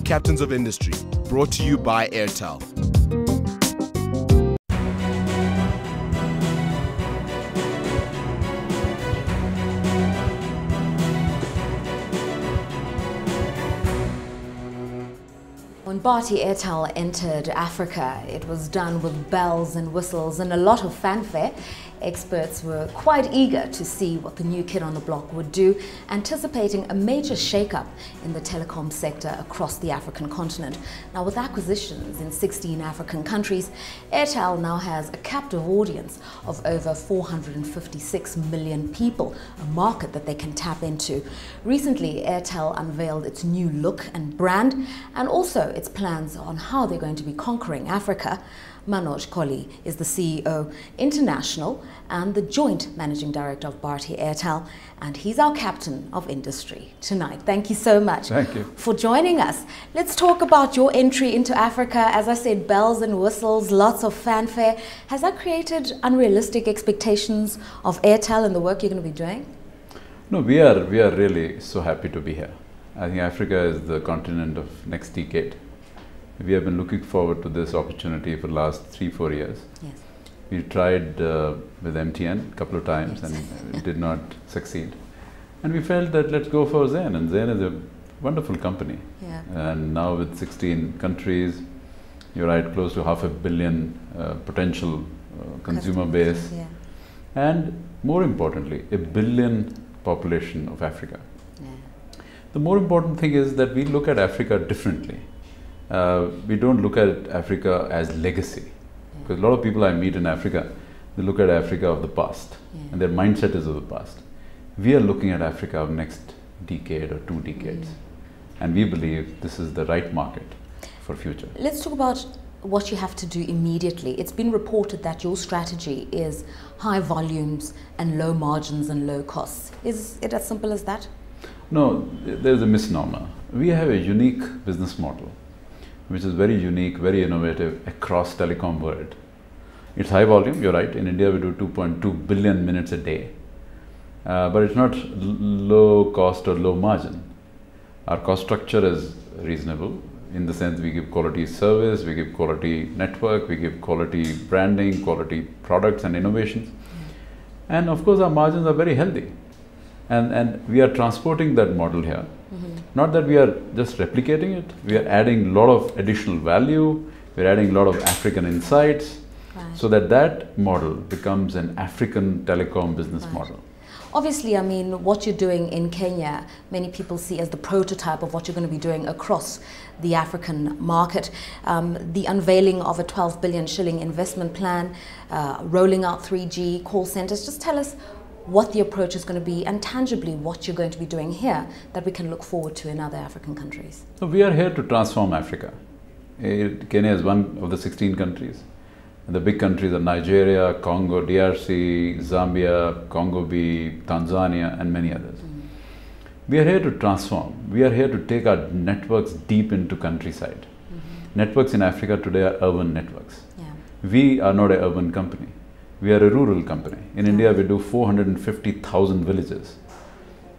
Captains of Industry, brought to you by Airtel. When Bharti Airtel entered Africa, it was done with bells and whistles and a lot of fanfare. Experts were quite eager to see what the new kid on the block would do, anticipating a major shake-up in the telecom sector across the African continent. Now, with acquisitions in 16 African countries, Airtel now has a captive audience of over 456 million people, a market that they can tap into. Recently, Airtel unveiled its new look and brand, and also its plans on how they're going to be conquering Africa. Manoj Kohli is the CEO International and the Joint Managing Director of Bharti Airtel, and he's our Captain of Industry tonight. Thank you so much for joining us. Let's talk about your entry into Africa. As I said, bells and whistles, lots of fanfare. Has that created unrealistic expectations of Airtel and the work you're going to be doing? No, we are really so happy to be here. I think Africa is the continent of next decade. We have been looking forward to this opportunity for the last 3-4 years. Yes. We tried with MTN a couple of times, and it did not succeed. And we felt that let's go for Zain, and Zain is a wonderful company. Yeah. And now with 16 countries, you're right, close to 500 million potential consumer base. Yeah. And more importantly, 1 billion population of Africa. Yeah. The more important thing is that we look at Africa differently. We don't look at Africa as legacy. Because a lot of people I meet in Africa, they look at Africa of the past, and their mindset is of the past. We are looking at Africa of next decade or 2 decades, and we believe this is the right market for future. Let's talk about what you have to do immediately. It's been reported that your strategy is high volumes and low margins and low costs. Is it as simple as that? No, there's a misnomer. We have a unique business model, which is very unique, very innovative across telecom world. It's high volume, you're right. In India, we do 2.2 billion minutes a day. But it's not low cost or low margin. Our cost structure is reasonable in the sense we give quality service, we give quality network, we give quality branding, quality products and innovations. And of course, our margins are very healthy. And we are transporting that model here. Not that we are just replicating it, we are adding a lot of additional value, we're adding a lot of African insights, so that model becomes an African telecom business model. Obviously, I mean, what you're doing in Kenya, many people see as the prototype of what you're going to be doing across the African market. The unveiling of a 12 billion shilling investment plan, rolling out 3G call centers. Just tell us what the approach is going to be and tangibly what you're going to be doing here that we can look forward to in other African countries. So we are here to transform Africa. Kenya is one of the 16 countries. And the big countries are Nigeria, Congo, DRC, Zambia, Congo B, Tanzania, and many others. We are here to transform. We are here to take our networks deep into countryside. Networks in Africa today are urban networks. Yeah. We are not an urban company. We are a rural company. In India, we do 450,000 villages.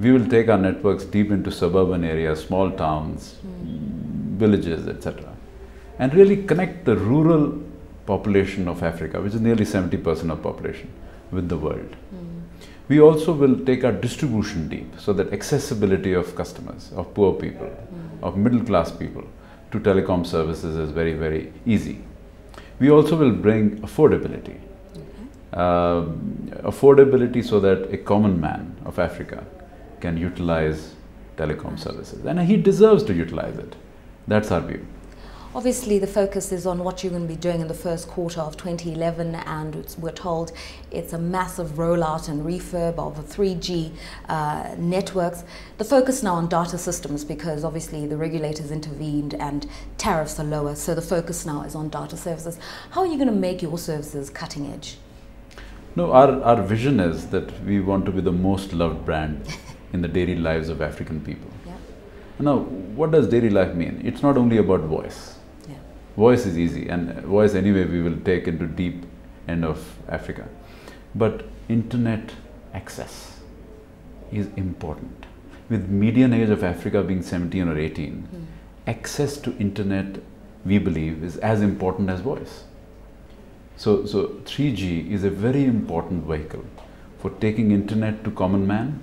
We will take our networks deep into suburban areas, small towns, villages, etc. and really connect the rural population of Africa, which is nearly 70% of population, with the world. We also will take our distribution deep, so that accessibility of customers, of poor people, of middle class people to telecom services is very, very easy. We also will bring affordability. Affordability so that a common man of Africa can utilize telecom services, and he deserves to utilize it. That's our view. Obviously, the focus is on what you're going to be doing in the first quarter of 2011, and we're told it's a massive rollout and refurb of 3G networks. The focus now on data systems, because obviously the regulators intervened and tariffs are lower, so the focus now is on data services. How are you going to make your services cutting edge? No, our vision is that we want to be the most loved brand in the daily lives of African people. Yeah. Now, what does daily life mean? It's not only about voice. Voice is easy, and voice anyway we will take into deep end of Africa. But internet access is important. With median age of Africa being 17 or 18, access to internet, we believe, is as important as voice. So 3G is a very important vehicle for taking internet to common man,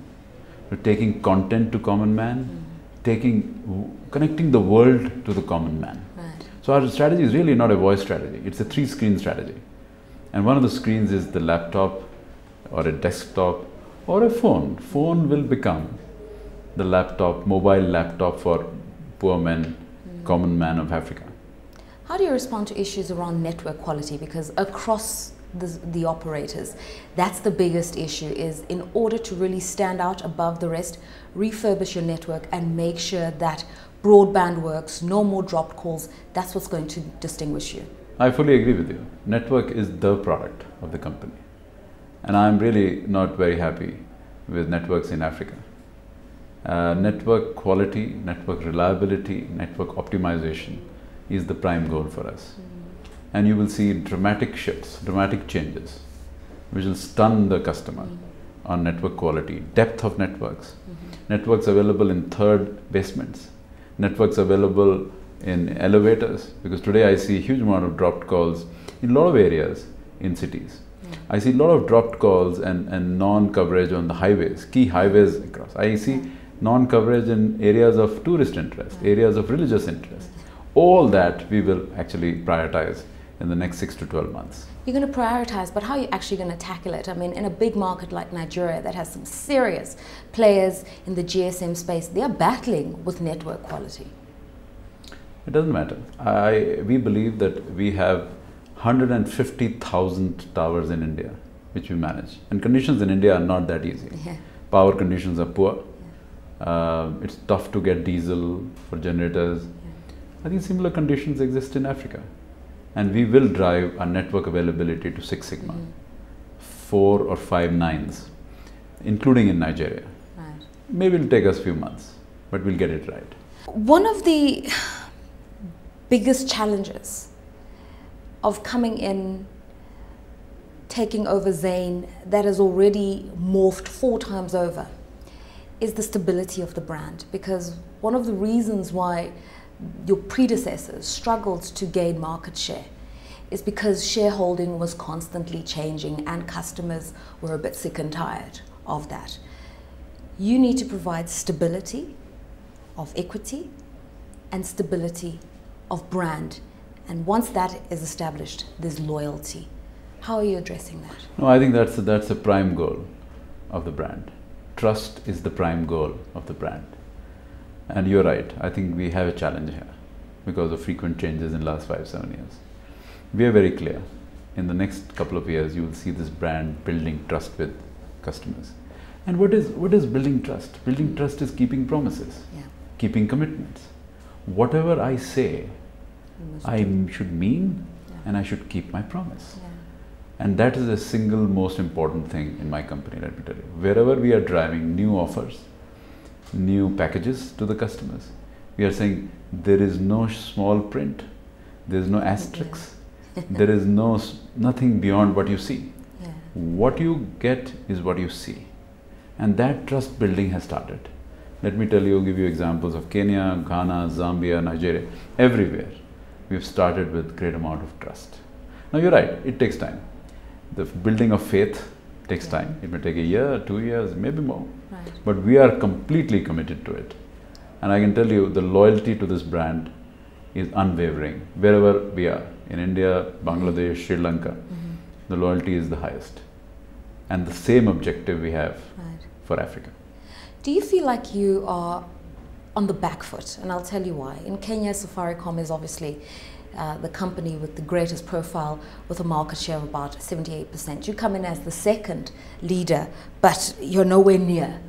for taking content to common man, connecting the world to the common man. Right. So our strategy is really not a voice strategy, it's a 3-screen strategy. And one of the screens is the laptop or a desktop or a phone. Phone will become the laptop, mobile laptop for poor men, common man of Africa. How do you respond to issues around network quality? Because across the operators, that's the biggest issue, is in order to really stand out above the rest, refurbish your network and make sure that broadband works, no more dropped calls. That's what's going to distinguish you. I fully agree with you. Network is the product of the company. And I'm really not very happy with networks in Africa. Network quality, network reliability, network optimization is the prime goal for us. And you will see dramatic shifts, dramatic changes, which will stun the customer on network quality, depth of networks, networks available in third basements, networks available in elevators, because today I see a huge amount of dropped calls in a lot of areas in cities. I see a lot of dropped calls and non-coverage on the highways, key highways across. I see non-coverage in areas of tourist interest, areas of religious interest. All that we will actually prioritize in the next 6 to 12 months. You're going to prioritize, but how are you actually going to tackle it? I mean, in a big market like Nigeria that has some serious players in the GSM space, they are battling with network quality. It doesn't matter. We believe that we have 150,000 towers in India, which we manage. And conditions in India are not that easy. Yeah. Power conditions are poor. It's tough to get diesel for generators. I think similar conditions exist in Africa. And we will drive our network availability to 6 Sigma, 4 or 5 nines, including in Nigeria. Right. Maybe it'll take us a few months, but we'll get it right. One of the biggest challenges of coming in, taking over Zain, that has already morphed 4 times over, is the stability of the brand. Because one of the reasons why your predecessors struggled to gain market share is because shareholding was constantly changing and customers were a bit sick and tired of that. You need to provide stability of equity and stability of brand. And once that is established, there's loyalty. How are you addressing that? No, I think that's a prime goal of the brand. Trust is the prime goal of the brand. And you're right, I think we have a challenge here because of frequent changes in the last 5-7 years. We are very clear. In the next couple of years, you will see this brand building trust with customers. And what is building trust? Building trust is keeping promises, keeping commitments. Whatever I say, I should mean, and I should keep my promise. And that is the single most important thing in my company, let me tell you. Wherever we are driving new offers, new packages to the customers, we are saying there is no small print, there is no asterisk, there is nothing beyond what you see. What you get is what you see. And that trust building has started. Let me tell you, give you examples of Kenya, Ghana, Zambia, Nigeria, everywhere. We've started with great amount of trust. Now you're right, it takes time. The building of faith takes time. It may take a year, 2 years, maybe more. Right. But we are completely committed to it. And I can tell you the loyalty to this brand is unwavering. Wherever we are, in India, Bangladesh, Sri Lanka, the loyalty is the highest. And the same objective we have for Africa. Do you feel like you are on the back foot? And I'll tell you why. In Kenya, Safaricom is obviously the company with the greatest profile, with a market share of about 78%. You come in as the second leader, but you're nowhere near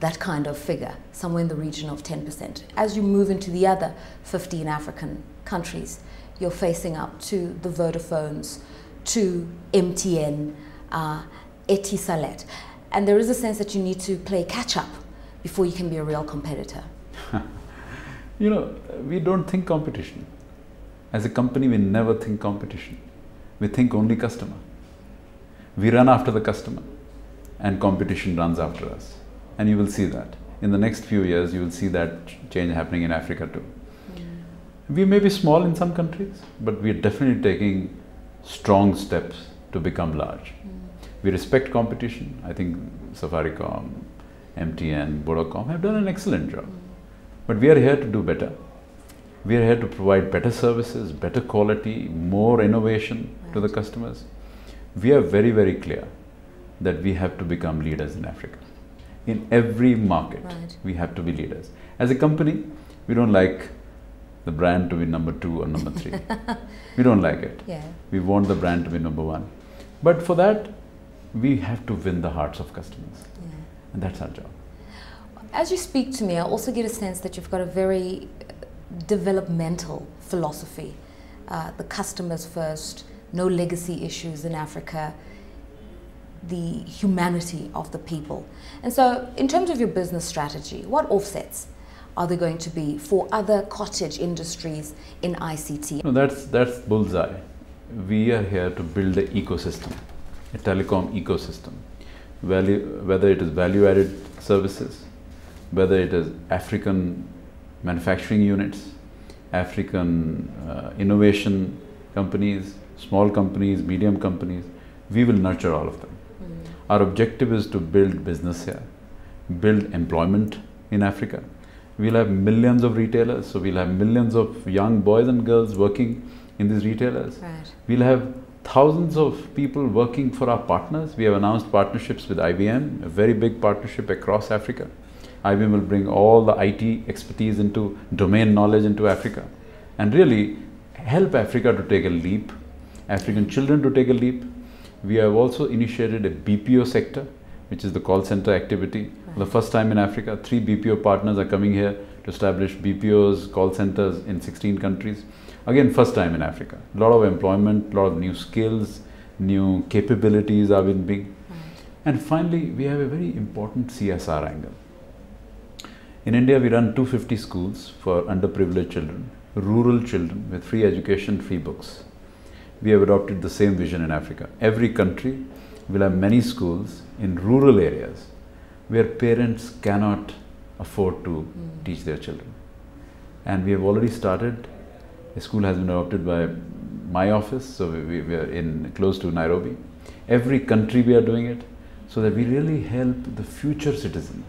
that kind of figure, somewhere in the region of 10%. As you move into the other 15 African countries, you're facing up to the Vodafones, to MTN, Etisalat. And there is a sense that you need to play catch up before you can be a real competitor. You know, we don't think competition. As a company, we never think competition. We think only customer. We run after the customer and competition runs after us. And you will see that. In the next few years, you will see that change happening in Africa too. We may be small in some countries, but we are definitely taking strong steps to become large. We respect competition. I think Safaricom, MTN, Vodacom have done an excellent job. But we are here to do better. We are here to provide better services, better quality, more innovation to the customers. We are very, very clear that we have to become leaders in Africa. In every market, we have to be leaders. As a company, we don't like the brand to be number 2 or number 3. We don't like it. We want the brand to be number 1. But for that, we have to win the hearts of customers. And that's our job. As you speak to me, I also get a sense that you've got a very developmental philosophy. The customers first, no legacy issues in Africa, the humanity of the people. And so, in terms of your business strategy, what offsets are there going to be for other cottage industries in ICT? No, that's bullseye. We are here to build an ecosystem, a telecom ecosystem. Whether it is value-added services, whether it is African manufacturing units, African innovation companies, small companies, medium companies, we will nurture all of them. Our objective is to build business here, build employment in Africa. We'll have millions of retailers, so we'll have millions of young boys and girls working in these retailers. We'll have thousands of people working for our partners. We have announced partnerships with IBM, a very big partnership across Africa. IBM will bring all the IT expertise into domain knowledge into Africa and really help Africa to take a leap, African children to take a leap. We have also initiated a BPO sector, which is the call center activity. For the first time in Africa, 3 BPO partners are coming here to establish BPOs, call centers in 16 countries. Again, first time in Africa. A lot of employment, a lot of new skills, new capabilities are being. And finally, we have a very important CSR angle. In India, we run 250 schools for underprivileged children, rural children with free education, free books. We have adopted the same vision in Africa. Every country will have many schools in rural areas where parents cannot afford to teach their children. And we have already started. A school has been adopted by my office, so we are close to Nairobi. Every country we are doing it so that we really help the future citizen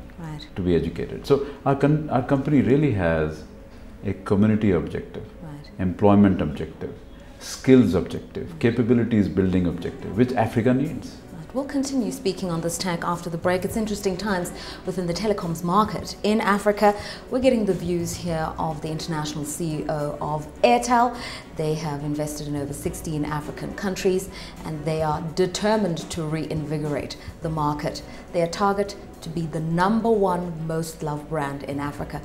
to be educated. So our company really has a community objective, employment objective, skills objective, capabilities building objective, which Africa needs. We'll continue speaking on this tack after the break. It's interesting times within the telecoms market in Africa. We're getting the views here of the international CEO of Airtel. They have invested in over 16 African countries and they are determined to reinvigorate the market. Their target to be the #1 most loved brand in Africa.